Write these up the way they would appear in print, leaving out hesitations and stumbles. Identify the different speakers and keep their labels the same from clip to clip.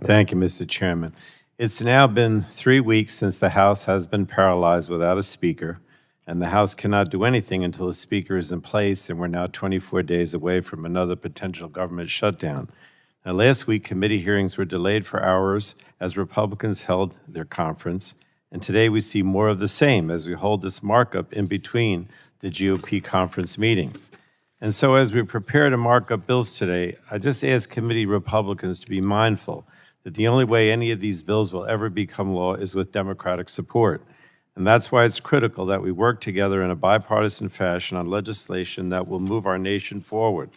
Speaker 1: Thank you, Mr. Chairman. It's now been 3 weeks since the House has been paralyzed without a speaker, and the House cannot do anything until a speaker is in place, and we're now 24 days away from another potential government shutdown. Now, last week, committee hearings were delayed for hours as Republicans held their conference, and today we see more of the same as we hold this markup in between the GOP conference meetings. And so as we prepare to mark up bills today, I just ask committee Republicans to be mindful that the only way any of these bills will ever become law is with Democratic support. And that's why it's critical that we work together in a bipartisan fashion on legislation that will move our nation forward.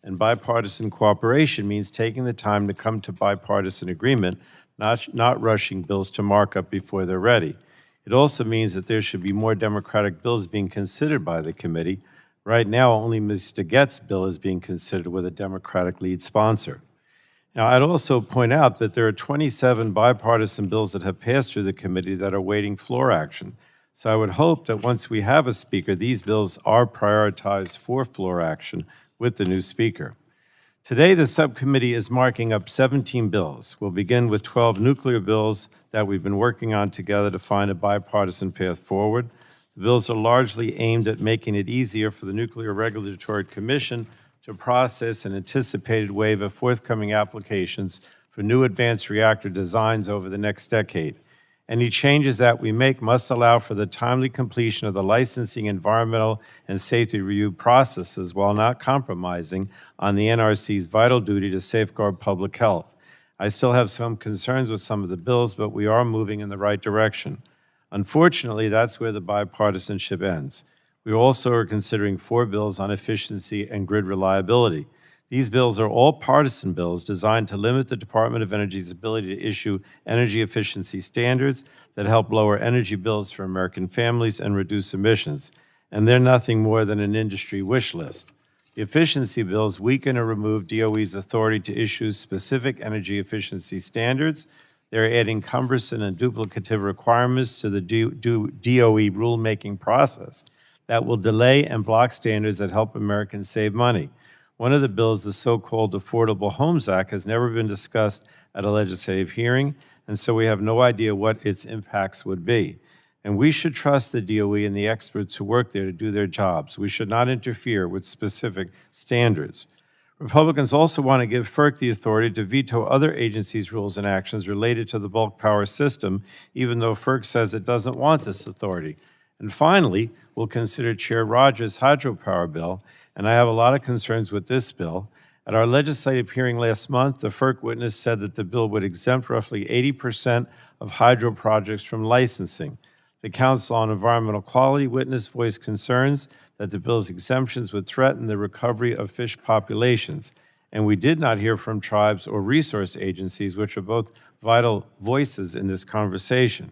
Speaker 1: And bipartisan cooperation means taking the time to come to bipartisan agreement, not rushing bills to markup before they're ready. It also means that there should be more Democratic bills being considered by the committee. Right now, only Mr. Getz's bill is being considered with a Democratic lead sponsor. Now, I'd also point out that there are 27 bipartisan bills that have passed through the committee that are waiting floor action. So I would hope that once we have a speaker, these bills are prioritized for floor action with the new speaker. Today, the subcommittee is marking up 17 bills. We'll begin with 12 nuclear bills that we've been working on together to find a bipartisan path forward. The bills are largely aimed at making it easier for the Nuclear Regulatory Commission to process an anticipated wave of forthcoming applications for new advanced reactor designs over the next decade. Any changes that we make must allow for the timely completion of the licensing, environmental, and safety review processes while not compromising on the NRC's vital duty to safeguard public health. I still have some concerns with some of the bills, but we are moving in the right direction. Unfortunately, that's where the bipartisanship ends. We also are considering 4 bills on efficiency and grid reliability. These bills are all partisan bills designed to limit the Department of Energy's ability to issue energy efficiency standards that help lower energy bills for American families and reduce emissions. And they're nothing more than an industry wish list. The efficiency bills weaken or remove DOE's authority to issue specific energy efficiency standards. They're adding cumbersome and duplicative requirements to the DOE rulemaking process that will delay and block standards that help Americans save money. One of the bills, the so-called Affordable Homes Act, has never been discussed at a legislative hearing, and so we have no idea what its impacts would be. And we should trust the DOE and the experts who work there to do their jobs. We should not interfere with specific standards. Republicans also want to give FERC the authority to veto other agencies' rules and actions related to the bulk power system, even though FERC says it doesn't want this authority. And finally, we'll consider Chair Rogers' hydropower bill, and I have a lot of concerns with this bill. At our legislative hearing last month, the FERC witness said that the bill would exempt roughly 80% of hydro projects from licensing. The Council on Environmental Quality witness voiced concerns that the bill's exemptions would threaten the recovery of fish populations. And we did not hear from tribes or resource agencies, which are both vital voices in this conversation.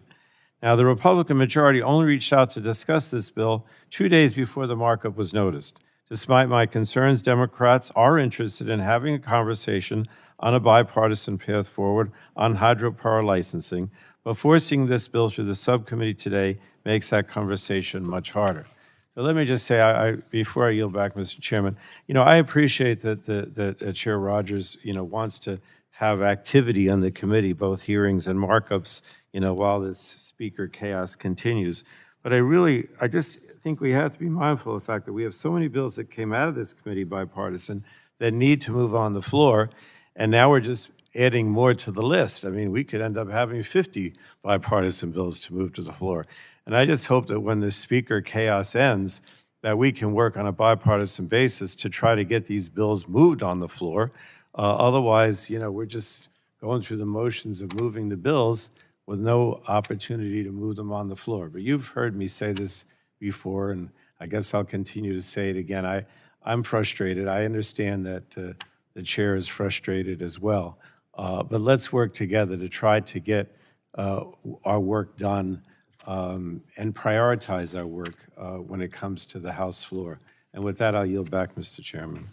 Speaker 1: Now, the Republican majority only reached out to discuss this bill 2 days before the markup was noticed. Despite my concerns, Democrats are interested in having a conversation on a bipartisan path forward on hydropower licensing, but forcing this bill through the subcommittee today makes that conversation much harder. So let me just say, before I yield back, Mr. Chairman, I appreciate that Chair Rogers, wants to have activity on the committee, both hearings and markups, while this speaker chaos continues. But I just think we have to be mindful of the fact that we have so many bills that came out of this committee bipartisan that need to move on the floor, and now we're just adding more to the list. I mean, we could end up having 50 bipartisan bills to move to the floor. And I just hope that when the speaker chaos ends, that we can work on a bipartisan basis to try to get these bills moved on the floor. Otherwise, we're just going through the motions of moving the bills with no opportunity to move them on the floor. But you've heard me say this before, and I guess I'll continue to say it again. I'm frustrated. I understand that the chair is frustrated as well. But let's work together to try to get our work done and prioritize our work when it comes to the House floor. And with that, I'll yield back, Mr. Chairman.